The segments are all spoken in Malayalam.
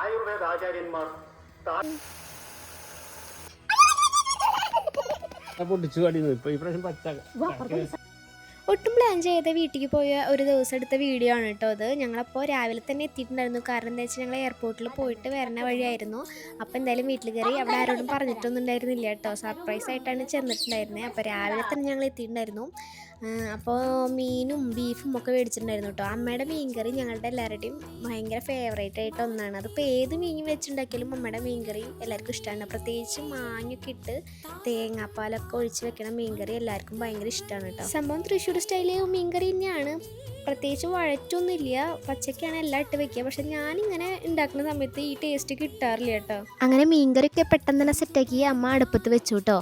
ആയുർവേദ ആചാര്യന്മാർ പൊട്ടിച്ചു കടിയുന്നു. ഇപ്പൊ ഈ പ്രാവശ്യം പച്ച ഒട്ടും പ്ലാൻ ചെയ്ത വീട്ടിലേക്ക് പോയ ഒരു ദിവസം എടുത്ത വീഡിയോ ആണ് കേട്ടോ അത്. ഞങ്ങളപ്പോൾ രാവിലെ തന്നെ എത്തിയിട്ടുണ്ടായിരുന്നു. കാരണം എന്താ വെച്ചാൽ ഞങ്ങൾ എയർപോർട്ടിൽ പോയിട്ട് വരണ വഴിയായിരുന്നു. അപ്പോൾ എന്തായാലും വീട്ടിൽ കയറി അവിടെ ആരോടും പറഞ്ഞിട്ടൊന്നും ഉണ്ടായിരുന്നില്ല കേട്ടോ. സർപ്രൈസ് ആയിട്ടാണ് ചെന്നിട്ടുണ്ടായിരുന്നത്. അപ്പോൾ രാവിലെ തന്നെ ഞങ്ങൾ എത്തിയിട്ടുണ്ടായിരുന്നു. അപ്പോൾ മീനും ബീഫും ഒക്കെ മേടിച്ചിട്ടുണ്ടായിരുന്നു കേട്ടോ. അമ്മയുടെ മീൻകറി ഞങ്ങളുടെ എല്ലാവരുടെയും ഭയങ്കര ഫേവറേറ്റ് ആയിട്ട് ഒന്നാണ്. അതിപ്പോൾ ഏത് മീൻ വെച്ചുണ്ടാക്കിയാലും അമ്മയുടെ മീൻകറി എല്ലാവർക്കും ഇഷ്ടമാണ്. പ്രത്യേകിച്ച് മാങ്ങയൊക്കെ ഇട്ട് തേങ്ങാപ്പാലൊക്കെ ഒഴിച്ച് വെക്കണ മീൻകറി എല്ലാവർക്കും ഭയങ്കര ഇഷ്ടമാണ് കേട്ടോ. സംഭവം തൃശ്ശൂർ സ്റ്റൈല് മീൻകറി തന്നെയാണ്. പ്രത്യേകിച്ച് വഴറ്റൊന്നുമില്ല, പച്ചക്കാണ് എല്ലാം ഇട്ട് വെക്കുക. പക്ഷെ ഞാനിങ്ങനെ ഉണ്ടാക്കുന്ന സമയത്ത് ഈ ടേസ്റ്റ് കിട്ടാറില്ല കേട്ടോ. അങ്ങനെ മീൻകറിയൊക്കെ പെട്ടെന്ന് തന്നെ സെറ്റാക്കി അമ്മ അടുപ്പത്ത് വെച്ചു കേട്ടോ.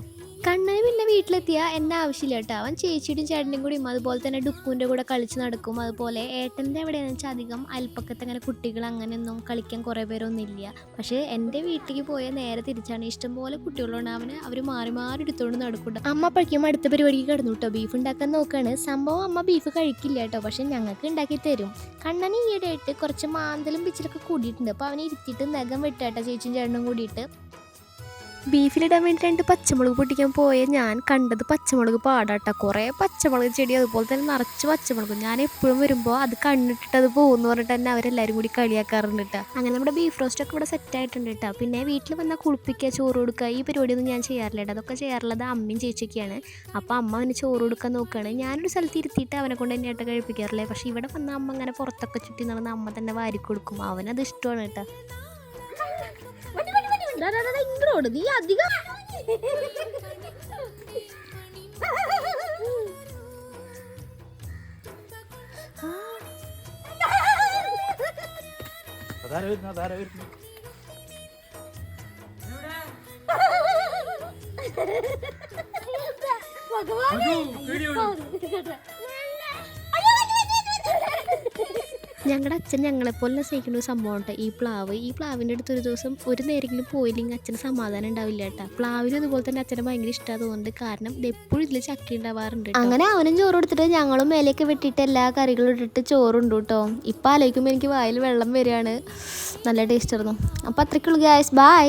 കണ്ണന് പിന്നെ വീട്ടിലെത്തിയ എന്നെ ആവശ്യമില്ല കേട്ടോ. അവൻ ചേച്ചിയുടെയും ചേട്ടൻ്റെയും കൂടിയും അതുപോലെ തന്നെ ഡുക്കുവിൻ്റെ കൂടെ കളിച്ച് നടക്കും. അതുപോലെ ഏട്ടൻ്റെ എവിടെയാണെന്ന് വെച്ചാൽ അധികം അയൽപ്പക്കത്ത് അങ്ങനെ കുട്ടികൾ അങ്ങനെയൊന്നും കളിക്കാൻ കുറേ പേരൊന്നും ഇല്ല. പക്ഷേ എൻ്റെ വീട്ടിലേക്ക് പോയ നേരെ തിരിച്ചാണ്. ഇഷ്ടംപോലെ കുട്ടികളുണ്ട്. അവർ മാറി മാറി എടുത്തുകൊണ്ട് നടക്കുന്നുണ്ട്. അമ്മ അപ്പോഴേക്കും അടുത്ത പരിപാടിക്ക് കിടന്നു കേട്ടോ. ബീഫ് ഉണ്ടാക്കാൻ നോക്കുകയാണ്. സംഭവം അമ്മ ബീഫ് കഴിക്കില്ല കേട്ടോ, പക്ഷെ ഞങ്ങൾക്ക് ഉണ്ടാക്കി തരും. കണ്ണന് ഈയിടെയായിട്ട് കുറച്ച് മാന്തലും പിച്ചിലൊക്കെ കൂടിയിട്ടുണ്ട്. അപ്പോൾ അവനെ ഇരുത്തിയിട്ട് നഖം വെട്ടാട്ടോ ചേച്ചിയും ചേട്ടനും കൂടിയിട്ട്. ബീഫിലിടാൻ വേണ്ടി 2 പച്ചമുളക് പൊട്ടിക്കാൻ പോയ ഞാൻ കണ്ടത് പച്ചമുളക് പാടാട്ടോ. കുറേ പച്ചമുളക് ചെടി, അതുപോലെ തന്നെ നിറച്ച് പച്ചമുളക്. ഞാൻ എപ്പോഴും വരുമ്പോൾ അത് കണ്ണിട്ടിട്ട് അത് പോകുമെന്ന് പറഞ്ഞിട്ട് തന്നെ അവരെല്ലാവരും കൂടി കളിയാക്കാറുണ്ട് കേട്ടോ. അങ്ങനെ നമ്മുടെ ബീഫ് റോസ്റ്റൊക്കെ ഇവിടെ സെറ്റ് ആയിട്ടുണ്ട് കേട്ടോ. പിന്നെ വീട്ടിൽ വന്നാൽ കുളിപ്പിക്കുക, ചോറ് കൊടുക്കുക, ഈ പരിപാടിയൊന്നും ഞാൻ ചെയ്യാറില്ല കേട്ടോ. അതൊക്കെ ചെയ്യാറുള്ളത് അമ്മയും ചേച്ചിയൊക്കെയാണ്. അപ്പോൾ അമ്മ അവന് ചോറ് കൊടുക്കാൻ നോക്കുകയാണ്. ഞാനൊരു സ്ഥലത്ത് ഇരുത്തിയിട്ട് അവനെ കൊണ്ട് തന്നെ ആയിട്ട് കഴിപ്പിക്കാറില്ലേ. പക്ഷേ ഇവിടെ വന്ന അമ്മ അങ്ങനെ പുറത്തൊക്കെ ചുറ്റി നടന്ന് അമ്മ തന്നെ വാരി കൊടുക്കും. അവനത് ഇഷ്ടമാണ് കേട്ടോ. നീ അധികം ഞങ്ങളുടെ അച്ഛൻ ഞങ്ങളെപ്പോലെ സ്നേഹിക്കുന്ന ഒരു സംഭവം കേട്ടോ ഈ പ്ലാവ്. ഈ പ്ലാവിൻ്റെ അടുത്ത് ഒരു ദിവസം ഒരു നേരെങ്കിലും പോയില്ലെങ്കിൽ അച്ഛന് സമാധാനം ഉണ്ടാവില്ല കേട്ടോ. പ്ലാവിനും അതുപോലെ തന്നെ അച്ഛനെ ഭയങ്കര ഇഷ്ടമായതുകൊണ്ട്, കാരണം ഇത് എപ്പോഴും ഇതിൽ ചക്ക ഉണ്ടാവാറുണ്ട്. അങ്ങനെ അവനും ചോറ് കൊടുത്തിട്ട് ഞങ്ങളും മേലേക്ക് വെട്ടിയിട്ട് എല്ലാ കറികളും ഇട്ടിട്ട് ചോറുണ്ട് കേട്ടോ. ഇപ്പം ആലോചിക്കുമ്പോൾ എനിക്ക് വായിൽ വെള്ളം വരികയാണ്. നല്ല ടേസ്റ്റ് ആയിരുന്നു. അപ്പോൾ അത്രയ്ക്കുള്ളൂ ഗായ്സ്, ബൈ.